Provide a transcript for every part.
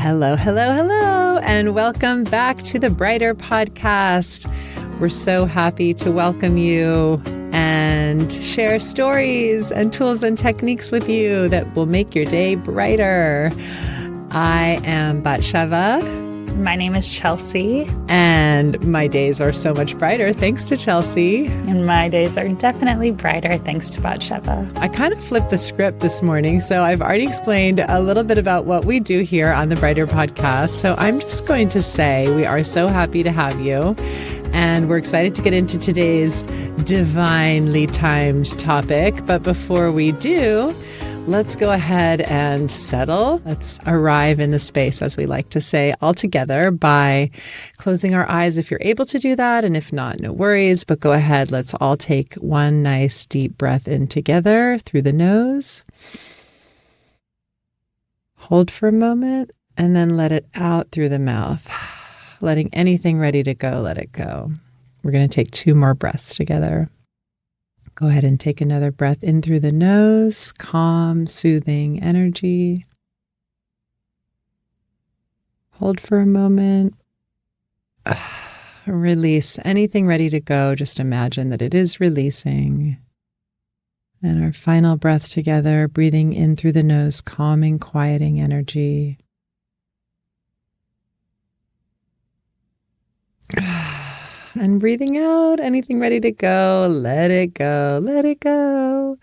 Hello, hello, hello, and welcome back to the Brighter Podcast. We're so happy to welcome you and share stories and tools and techniques with you that will make your day brighter. I am BatSheva. My name is Chelsea. And my days are so much brighter thanks to Chelsea. And my days are definitely brighter thanks to BatSheva. I kind of flipped the script this morning, so I've already explained a little bit about what we do here on the Brighter Podcast. So I'm just going to say we are so happy to have you. And we're excited to get into today's divinely timed topic. But before we do, let's go ahead and settle. Let's arrive in the space, as we like to say, all together by closing our eyes if you're able to do that. And if not, no worries. But go ahead. Let's all take one nice deep breath in together through the nose. Hold for a moment and then let it out through the mouth. Letting anything ready to go, let it go. We're going to take 2 more breaths together. Go ahead and take another breath in through the nose, calm, soothing energy. Hold for a moment. Release anything ready to go. Just imagine that it is releasing. And our final breath together, breathing in through the nose, calming, quieting energy. And breathing out, anything ready to go, let it go, let it go.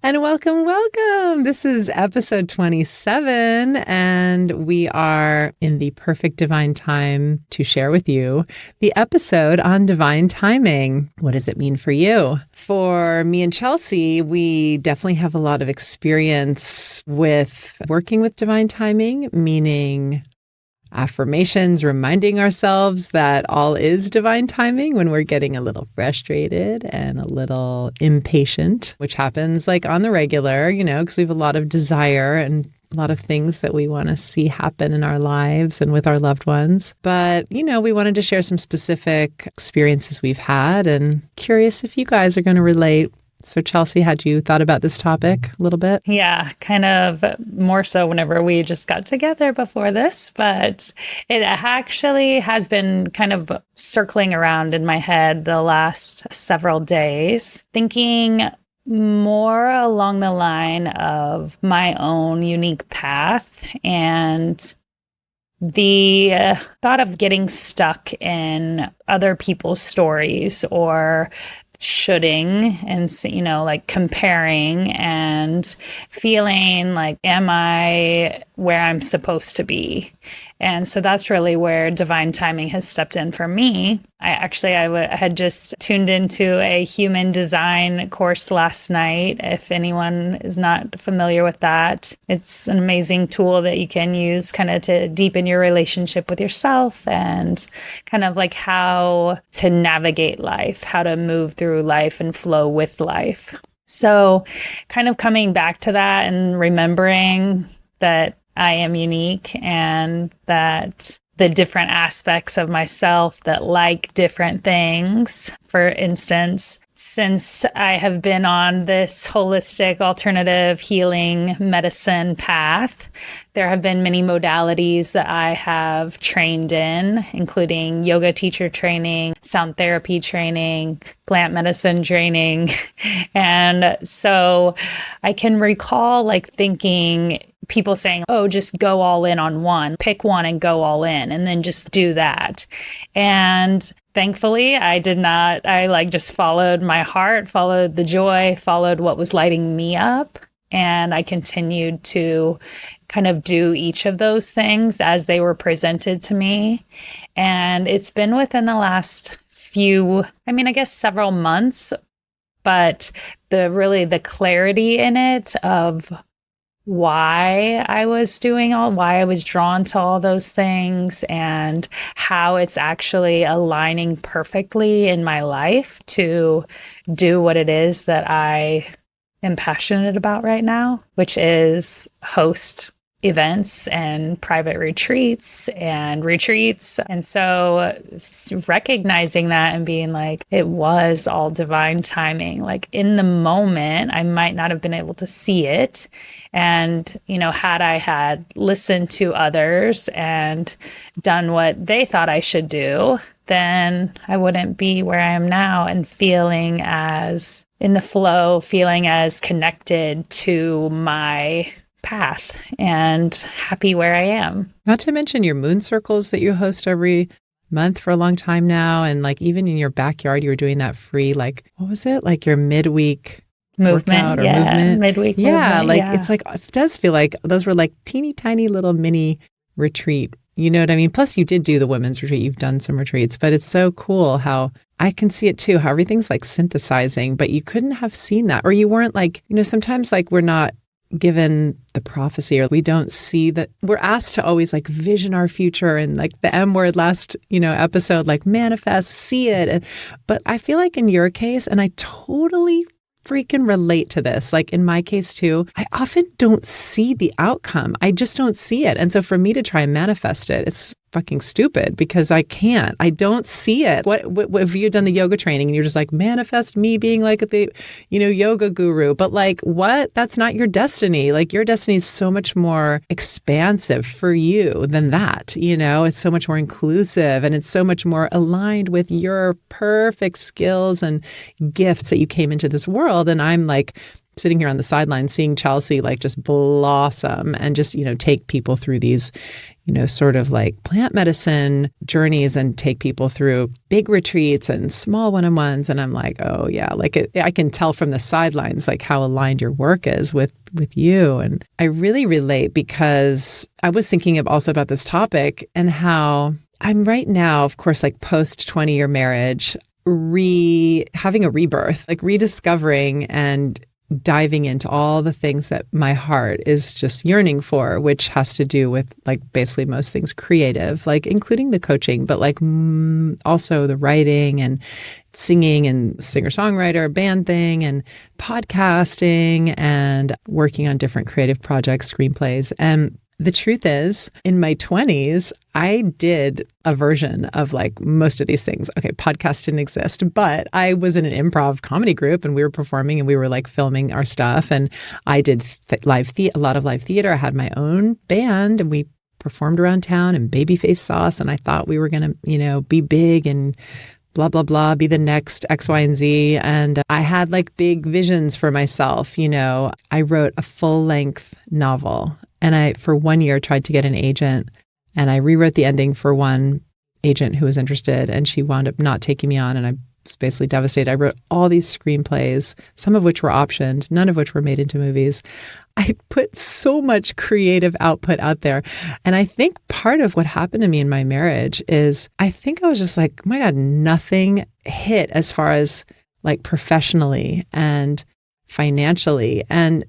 And welcome, welcome. This is episode 27, and we are in the perfect divine time to share with you the episode on divine timing. What does it mean for you? For me and Chelsea, we definitely have a lot of experience with working with divine timing, meaning affirmations, reminding ourselves that all is divine timing when we're getting a little frustrated and a little impatient, which happens like on the regular, because we have a lot of desire and a lot of things that we want to see happen in our lives and with our loved ones. But, we wanted to share some specific experiences we've had and curious if you guys are going to relate. So Chelsea, had you thought about this topic a little bit? Yeah, kind of more so whenever we just got together before this, but it actually has been kind of circling around in my head the last several days, thinking more along the line of my own unique path and the thought of getting stuck in other people's stories or shoulding and, like comparing and feeling like, am I where I'm supposed to be? And so that's really where divine timing has stepped in for me. I had just tuned into a human design course last night. If anyone is not familiar with that, it's an amazing tool that you can use kind of to deepen your relationship with yourself and kind of like how to navigate life, how to move through life and flow with life. So kind of coming back to that and remembering that I am unique and that the different aspects of myself that like different things. For instance, since I have been on this holistic alternative healing medicine path, there have been many modalities that I have trained in, including yoga teacher training, sound therapy training, plant medicine training. And so I can recall like thinking, people saying, oh, just go all in on one, pick one and go all in, and then just do that. And thankfully, I did not. I just followed my heart, followed the joy, followed what was lighting me up. And I continued to kind of do each of those things as they were presented to me. And it's been within the last several months, but the clarity in it of why I was drawn to all those things and how it's actually aligning perfectly in my life to do what it is that I am passionate about right now, which is host events and private retreats and retreats. And so recognizing that and being like, it was all divine timing. Like in the moment, I might not have been able to see it. And, had I had listened to others and done what they thought I should do, then I wouldn't be where I am now and feeling as in the flow, feeling as connected to my path and happy where I am. Not to mention your moon circles that you host every month for a long time now. And like even in your backyard, you were doing that free, like, what was it? Like your midweek movement, movement. Midweek yeah, movement. like Yeah. It's like, it does feel like those were like teeny tiny little mini retreat. You know what I mean? Plus you did do the women's retreat. You've done some retreats, but it's so cool how I can see it too, how everything's like synthesizing, but you couldn't have seen that. Or you weren't like, sometimes like we're not given the prophecy or we don't see that. We're asked to always like vision our future and like the M word last, episode, like manifest, see it. But I feel like in your case, and I totally freaking relate to this. Like in my case too, I often don't see the outcome. I just don't see it. And so for me to try and manifest it, it's fucking stupid because I can't. I don't see it. What have you done the yoga training and you're just like, manifest me being like the, yoga guru, but like what? That's not your destiny. Like your destiny is so much more expansive for you than that. It's so much more inclusive and it's so much more aligned with your perfect skills and gifts that you came into this world. And I'm like, sitting here on the sidelines, seeing Chelsea like just blossom and just, take people through these, sort of like plant medicine journeys and take people through big retreats and small one-on-ones. And I'm like, oh yeah, like I can tell from the sidelines, like how aligned your work is with you. And I really relate because I was thinking also about this topic and how I'm right now, of course, like post 20-year marriage, having a rebirth, like rediscovering and diving into all the things that my heart is just yearning for, which has to do with like basically most things creative, like including the coaching, but like also the writing and singing and singer-songwriter band thing and podcasting and working on different creative projects, screenplays. And the truth is, in my 20s, I did a version of like most of these things. Okay, podcast didn't exist, but I was in an improv comedy group and we were performing and we were like filming our stuff. And I did a lot of live theater. I had my own band and we performed around town and Babyface sauce. And I thought we were going to, be big and blah, blah, blah, be the next X, Y, and Z. And I had like big visions for myself. I wrote a full-length novel. And I, for 1 year, tried to get an agent and I rewrote the ending for one agent who was interested and she wound up not taking me on and I was basically devastated. I wrote all these screenplays, some of which were optioned, none of which were made into movies. I put so much creative output out there. And I think part of what happened to me in my marriage is I think I was just like, oh my God, nothing hit as far as like professionally and financially. And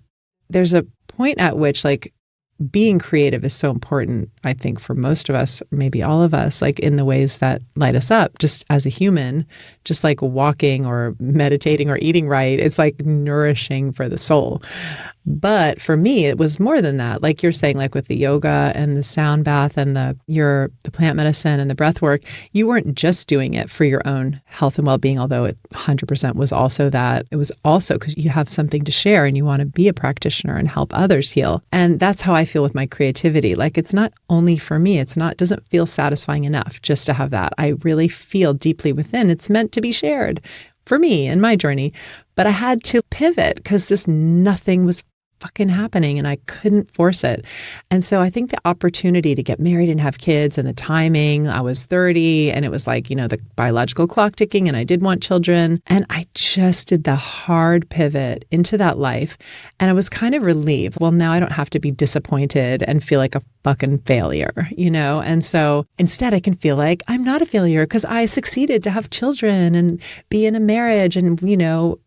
there's a point at which like being creative is so important, I think, for most of us, maybe all of us, like in the ways that light us up, just as a human, just like walking or meditating or eating right. It's like nourishing for the soul. But for me, it was more than that. Like you're saying, like with the yoga and the sound bath and the plant medicine and the breath work, you weren't just doing it for your own health and well-being, although it 100% was also that. It was also because you have something to share and you want to be a practitioner and help others heal. And that's how I feel with my creativity. Like it's not only for me. Doesn't feel satisfying enough just to have that. I really feel deeply within it's meant to be shared for me and my journey. But I had to pivot because just nothing was fucking happening and I couldn't force it. And so I think the opportunity to get married and have kids and the timing, I was 30 and it was like, the biological clock ticking and I did want children. And I just did the hard pivot into that life. And I was kind of relieved. Well, now I don't have to be disappointed and feel like a fucking failure, And so instead I can feel like I'm not a failure because I succeeded to have children and be in a marriage and,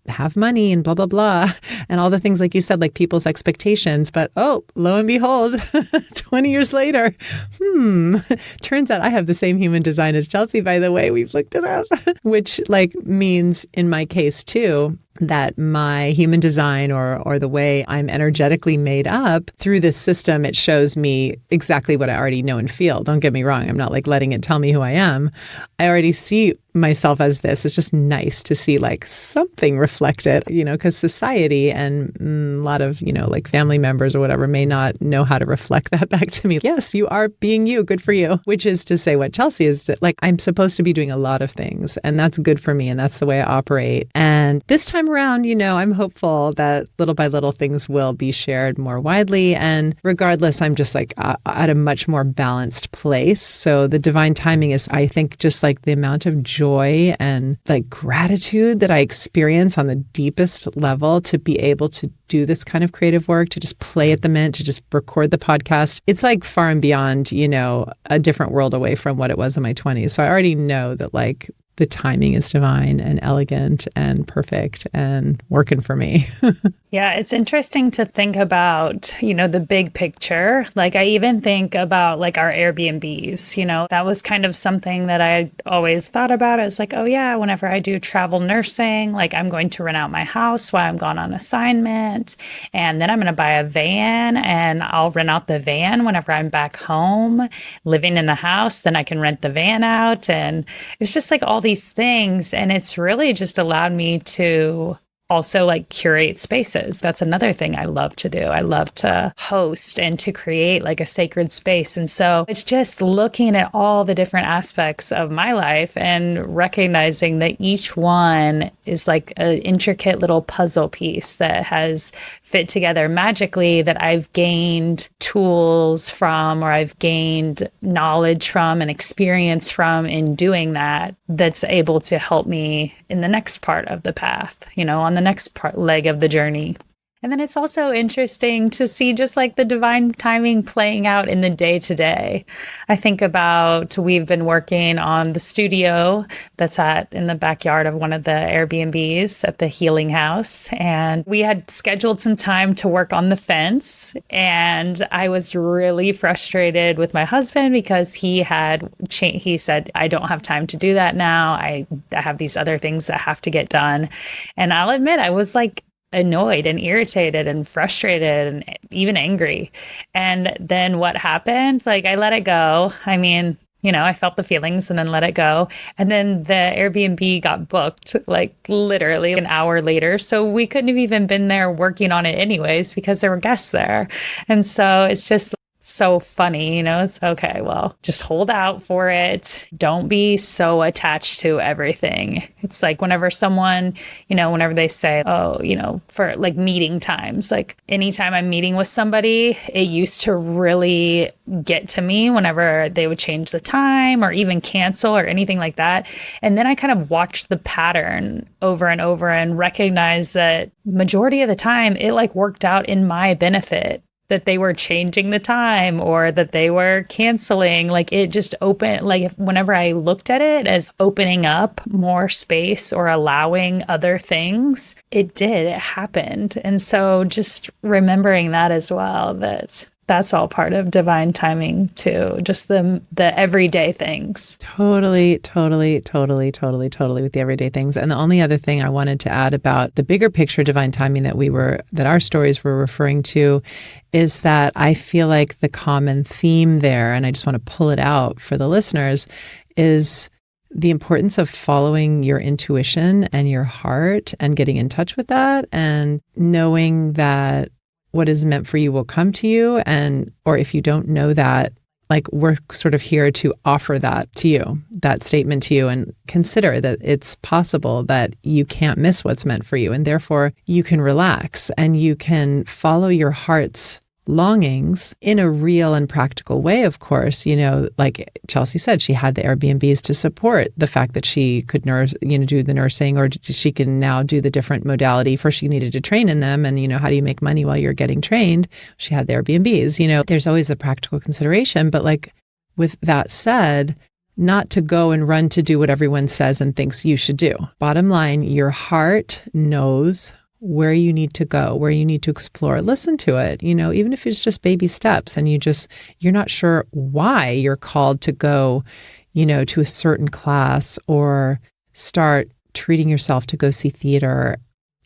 have money and blah, blah, blah. And all the things, like you said, like people's expectations. But oh, lo and behold, 20 years later, turns out I have the same human design as Chelsea, by the way. We've looked it up, which like means in my case too, that my human design or the way I'm energetically made up through this system, it shows me exactly what I already know and feel. Don't get me wrong. I'm not like letting it tell me who I am. I already see myself as this. It's just nice to see like something reflected, because society and a lot of, like family members or whatever may not know how to reflect that back to me. Yes, you are being you. Good for you. Which is to say what Chelsea is like, I'm supposed to be doing a lot of things and that's good for me. And that's the way I operate. And this time around, I'm hopeful that little by little things will be shared more widely. And regardless, I'm just like at a much more balanced place. So the divine timing is, I think, just like the amount of joy and like gratitude that I experience on the deepest level to be able to do this kind of creative work, to just play at the Mint, to just record the podcast. It's like far and beyond, a different world away from what it was in my 20s. So I already know that like the timing is divine and elegant and perfect and working for me. Yeah, it's interesting to think about, the big picture. Like I even think about like our Airbnbs, that was kind of something that I always thought about. It's like, oh yeah, whenever I do travel nursing, like I'm going to rent out my house while I'm gone on assignment. And then I'm going to buy a van and I'll rent out the van whenever I'm back home, living in the house. Then I can rent the van out. And it's just like all these things. And it's really just allowed me to also like curate spaces. That's another thing I love to do. I love to host and to create like a sacred space. And so it's just looking at all the different aspects of my life and recognizing that each one is like an intricate little puzzle piece that has fit together magically, that I've gained tools from, or I've gained knowledge from and experience from in doing that, that's able to help me in the next part of the path, on the next leg of the journey. And then it's also interesting to see just like the divine timing playing out in the day to day. I think about, we've been working on the studio that's in the backyard of one of the Airbnbs at the Healing House. And we had scheduled some time to work on the fence. And I was really frustrated with my husband because he said, I don't have time to do that now. I have these other things that have to get done. And I'll admit, I was like, annoyed and irritated and frustrated and even angry. And then what happened? Like I let it go. I mean, I felt the feelings and then let it go. And then the Airbnb got booked like literally an hour later. So we couldn't have even been there working on it anyways because there were guests there. And so it's just so funny, it's okay, well, just hold out for it. Don't be so attached to everything. It's like whenever someone, whenever they say, oh, for like meeting times, like anytime I'm meeting with somebody, it used to really get to me whenever they would change the time or even cancel or anything like that. And then I kind of watched the pattern over and over and recognized that majority of the time it like worked out in my benefit, that they were changing the time or that they were canceling. Like it just opened, like whenever I looked at it as opening up more space or allowing other things, it happened. And so just remembering that as well, that's all part of divine timing too. Just the everyday things. Totally with the everyday things. And the only other thing I wanted to add about the bigger picture divine timing that our stories were referring to is that I feel like the common theme there, and I just want to pull it out for the listeners, is the importance of following your intuition and your heart and getting in touch with that and knowing that what is meant for you will come to you. Or if you don't know that, like we're sort of here to offer that to you, that statement to you, and consider that it's possible that you can't miss what's meant for you. And therefore you can relax and you can follow your heart's longings in a real and practical way, of course. Like Chelsea said, she had the Airbnbs to support the fact that she could do the nursing, or she can now do the different modality. First, she needed to train in them. And, how do you make money while you're getting trained? She had the Airbnbs. There's always the practical consideration. But like with that said, not to go and run to do what everyone says and thinks you should do. Bottom line, your heart knows where you need to go, where you need to explore. Listen to it, even if it's just baby steps and you're not sure why you're called to go, to a certain class or start treating yourself to go see theater.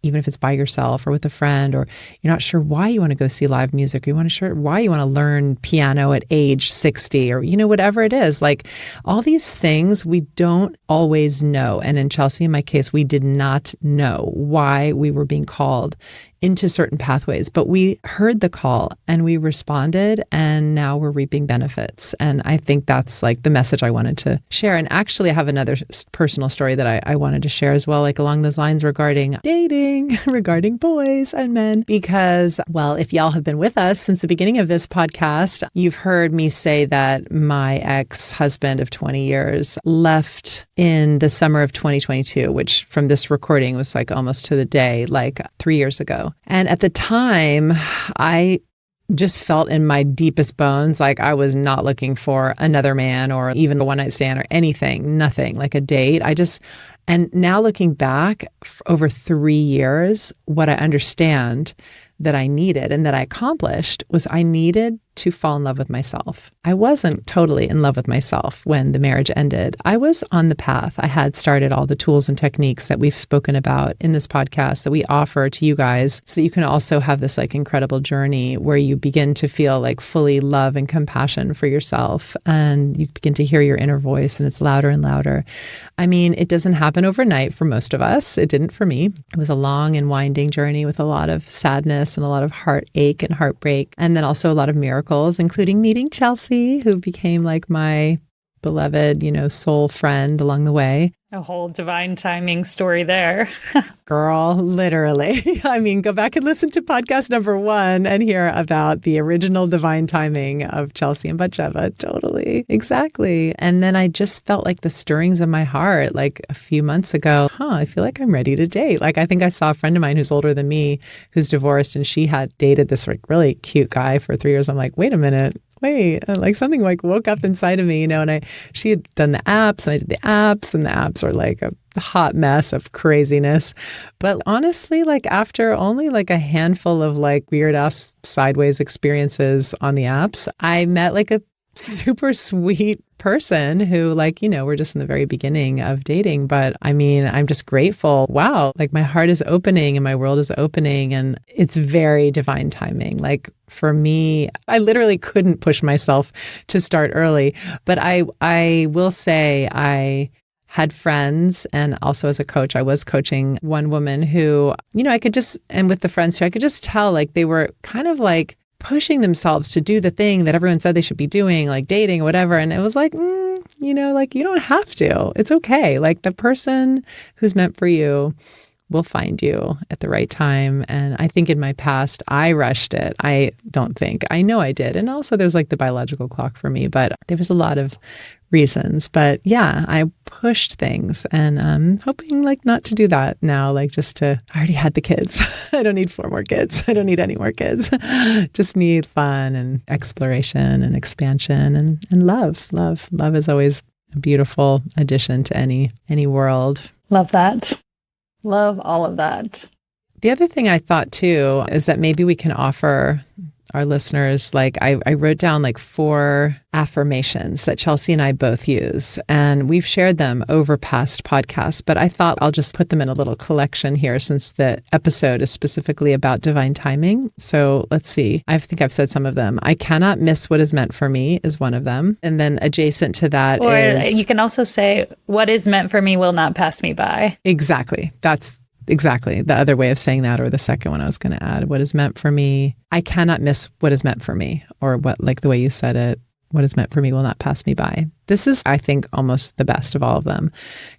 even if it's by yourself or with a friend, or you're not sure why you want to go see live music, or you want to sure why you want to learn piano at age 60, or, whatever it is, like all these things we don't always know. And in Chelsea, in my case, we did not know why we were being called into certain pathways, but we heard the call and we responded, and now we're reaping benefits. And I think that's like the message I wanted to share. And actually, I have another personal story that I wanted to share as well, like along those lines regarding dating, regarding boys and men, because, well, if y'all have been with us since the beginning of this podcast, you've heard me say that my ex-husband of 20 years left in the summer of 2022, which from this recording was like almost to the day, like 3 years ago. And at the time, I just felt in my deepest bones like I was not looking for another man or even a one-night stand or anything, nothing, like a date. And now looking back over 3 years, what I understand that I needed and that I accomplished was I needed to fall in love with myself. I wasn't totally in love with myself when the marriage ended. I was on the path. I had started all the tools and techniques that we've spoken about in this podcast that we offer to you guys so that you can also have this like incredible journey where you begin to feel like fully love and compassion for yourself, and you begin to hear your inner voice and it's louder and louder. I mean, it doesn't happen overnight for most of us. It didn't for me. It was a long and winding journey with a lot of sadness and a lot of heartache and heartbreak, and then also a lot of miracles, including meeting Chelsea, who became like my beloved, soul friend along the way. A whole divine timing story there. Girl, literally. I mean, go back and listen to podcast number 1 and hear about the original divine timing of Chelsea and BatSheva. Totally. Exactly. And then I just felt like the stirrings of my heart, like a few months ago, I feel like I'm ready to date. Like, I think I saw a friend of mine who's older than me, who's divorced, and she had dated this like really cute guy for 3 years. I'm like, wait a minute. Like something like woke up inside of me, and she had done the apps and I did the apps, and the apps are like a hot mess of craziness. But honestly, like after only like a handful of like weird ass sideways experiences on the apps, I met like a super sweet person who we're just in the very beginning of dating. But I mean, I'm just grateful. Wow. Like my heart is opening and my world is opening, and it's very divine timing. Like for me, I literally couldn't push myself to start early, but I will say I had friends, and also as a coach, I was coaching one woman who, I could just, and with the friends who I could just tell like they were kind of like pushing themselves to do the thing that everyone said they should be doing, like dating or whatever. And it was like, like you don't have to. It's okay. Like the person who's meant for you will find you at the right time. And I think in my past, I rushed it. I know I did. And also there's like the biological clock for me, but there was a lot of reasons. But yeah, I pushed things, and I'm hoping like not to do that now, like I already had the kids. I don't need 4 more kids. I don't need any more kids. Just need fun and exploration and expansion and love. Love is always a beautiful addition to any world. Love that. Love all of that. The other thing I thought too is that maybe we can offer our listeners, like I wrote down like 4 affirmations that Chelsea and I both use, and we've shared them over past podcasts, but I thought I'll just put them in a little collection here since the episode is specifically about divine timing. So let's see. I think I've said some of them. I cannot miss what is meant for me is one of them. And then adjacent to that you can also say, what is meant for me will not pass me by. Exactly. That's exactly the other way of saying that, or the second one I was going to add. What is meant for me, I cannot miss what is meant for me, or what, like the way you said it, what is meant for me will not pass me by. This is, I think, almost the best of all of them,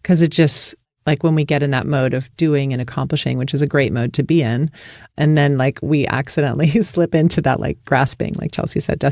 because it just, like when we get in that mode of doing and accomplishing, which is a great mode to be in, and then like we accidentally slip into that like grasping, like Chelsea said,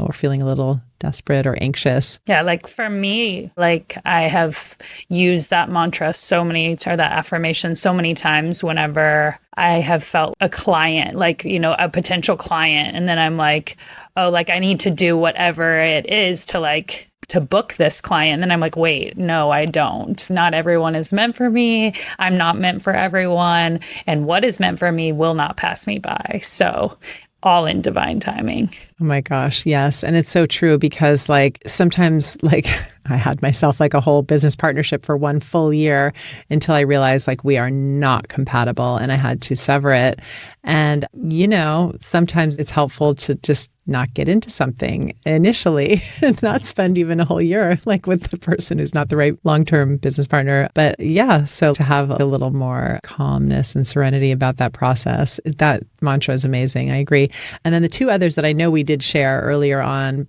or feeling a little desperate or anxious. Yeah, like for me, like I have used that mantra or that affirmation so many times whenever I have felt a client, like, a potential client. And then I'm like, oh, like I need to do whatever it is to book this client. And then I'm like, wait, no, I don't. Not everyone is meant for me. I'm not meant for everyone. And what is meant for me will not pass me by. So all in divine timing. Oh my gosh, yes. And it's so true, because like sometimes like I had myself like a whole business partnership for 1 full year until I realized like we are not compatible and I had to sever it. And, sometimes it's helpful to just not get into something initially and not spend even a whole year like with the person who's not the right long-term business partner. But yeah, so to have a little more calmness and serenity about that process, that mantra is amazing. I agree. And then the two others that I know we did share earlier on,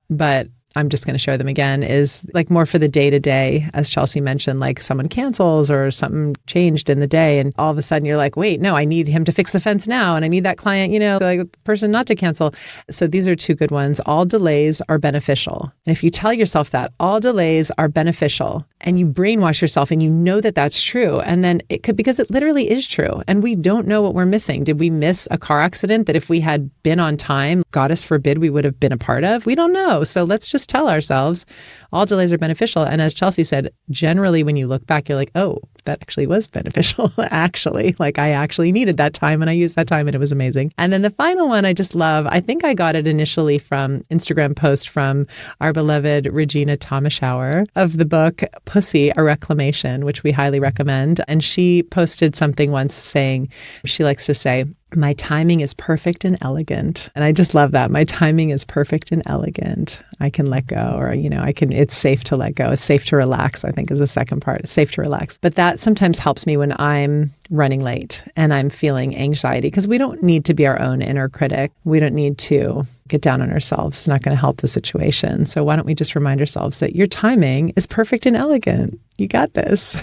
but I'm just going to share them again, is like more for the day to day, as Chelsea mentioned, like someone cancels or something changed in the day. And all of a sudden you're like, wait, no, I need him to fix the fence now. And I need that client, like the person not to cancel. So these are two good ones. All delays are beneficial. And if you tell yourself that all delays are beneficial and you brainwash yourself and you know that that's true, and then it could, because it literally is true. And we don't know what we're missing. Did we miss a car accident that if we had been on time, goddess forbid, we would have been a part of? We don't know. So let's just tell ourselves all delays are beneficial. And as Chelsea said, generally when you look back, you're like, oh, that actually was beneficial. Actually, like I actually needed that time and I used that time and it was amazing. And then the final one I just love, I think I got it initially from Instagram post from our beloved Regina Thomaschauer of the book Pussy, a Reclamation, which we highly recommend. And she posted something once saying, she likes to say, my timing is perfect and elegant. And I just love that. My timing is perfect and elegant. I can let go, or, it's safe to let go. It's safe to relax, I think is the second part. It's safe to relax. But that sometimes helps me when I'm running late and I'm feeling anxiety, because we don't need to be our own inner critic. We don't need to get down on ourselves. It's not going to help the situation. So why don't we just remind ourselves that your timing is perfect and elegant. You got this.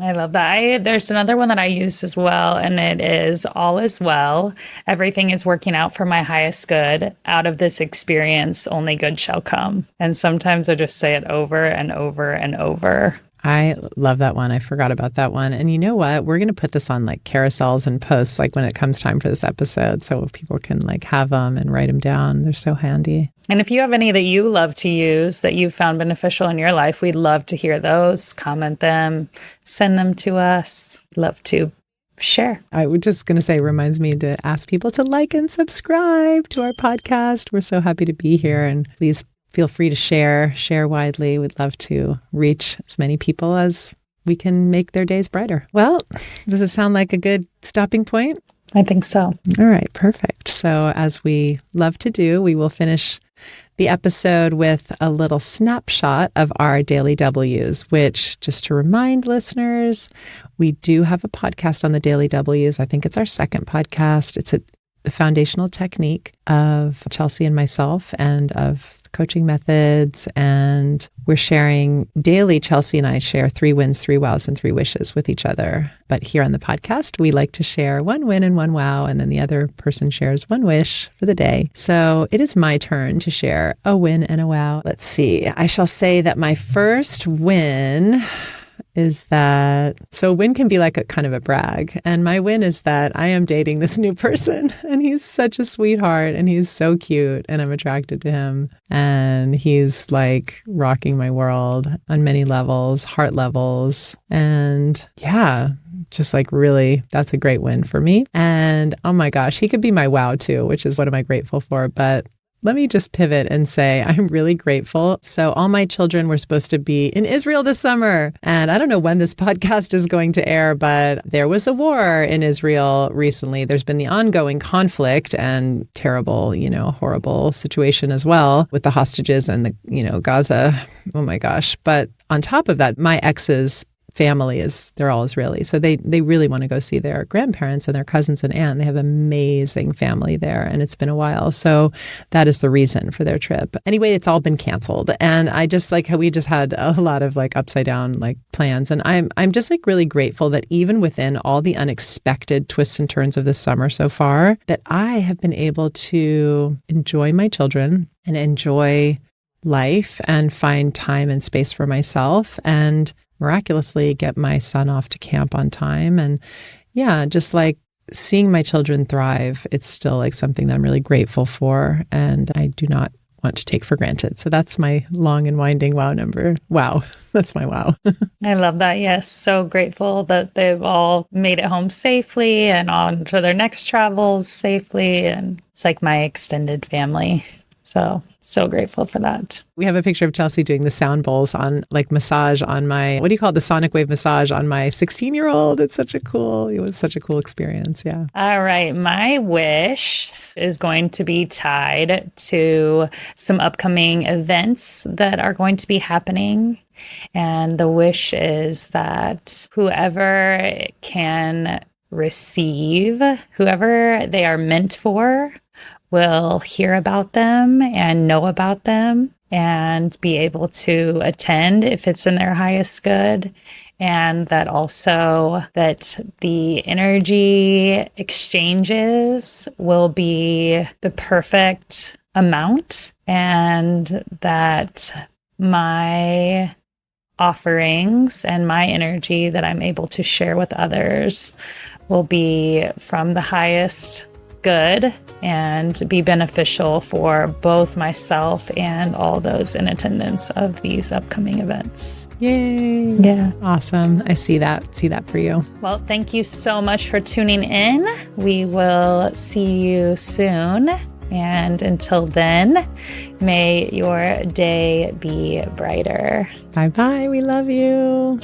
I love that. There's another one that I use as well, and it is all is well. Everything is working out for my highest good. Out of this experience, only good shall come. And sometimes I just say it over and over and over. I love that one. I forgot about that one. And you know what? We're going to put this on like carousels and posts like when it comes time for this episode, so people can like have them and write them down. They're so handy. And if you have any that you love to use that you've found beneficial in your life, we'd love to hear those. Comment them, send them to us. Love to share. I was just going to say, reminds me to ask people to like and subscribe to our podcast. We're so happy to be here, and please feel free to share widely. We'd love to reach as many people as we can make their days brighter. Well, does it sound like a good stopping point? I think so. All right, perfect. So as we love to do, we will finish the episode with a little snapshot of our daily W's, which, just to remind listeners, we do have a podcast on the daily W's. I think it's our second podcast. It's the foundational technique of Chelsea and myself and of coaching methods, and we're sharing daily. Chelsea and I share 3 wins, 3 wows, and 3 wishes with each other. But here on the podcast, we like to share 1 win and 1 wow, and then the other person shares 1 wish for the day. So it is my turn to share a win and a wow. Let's see. I shall say that my first win is that, so win can be like a kind of a brag. And my win is that I am dating this new person, and he's such a sweetheart and he's so cute and I'm attracted to him. And he's like rocking my world on many levels, heart levels. And yeah, just like really, that's a great win for me. And oh my gosh, he could be my wow too, which is what am I grateful for. But let me just pivot and say I'm really grateful. So all my children were supposed to be in Israel this summer. And I don't know when this podcast is going to air, but there was a war in Israel recently. There's been the ongoing conflict and terrible, horrible situation as well with the hostages and the, Gaza. Oh my gosh. But on top of that, my ex's family they're all Israeli. So they really want to go see their grandparents and their cousins and aunt. They have an amazing family there, and it's been a while. So that is the reason for their trip. Anyway, it's all been canceled. And I just like how we just had a lot of like upside down like plans. And I'm just like really grateful that even within all the unexpected twists and turns of this summer so far, that I have been able to enjoy my children and enjoy life and find time and space for myself, and miraculously get my son off to camp on time. And yeah, just like seeing my children thrive, it's still like something that I'm really grateful for, and I do not want to take for granted. So that's my long and winding wow number. Wow. That's my wow. I love that. Yes. So grateful that they've all made it home safely and on to their next travels safely. And it's like my extended family. So grateful for that. We have a picture of Chelsea doing the sound bowls on like massage on my, what do you call it? The sonic wave massage on my 16-year-old. It was such a cool experience. Yeah. All right. My wish is going to be tied to some upcoming events that are going to be happening. And the wish is that whoever can receive, whoever they are meant for, will hear about them and know about them and be able to attend if it's in their highest good. And that also that the energy exchanges will be the perfect amount, and that my offerings and my energy that I'm able to share with others will be from the highest good and be beneficial for both myself and all those in attendance of these upcoming events. Yay. Yeah. Awesome. I see that for you. Well, thank you so much for tuning in. We will see you soon. And until then, may your day be brighter. Bye-bye. We love you.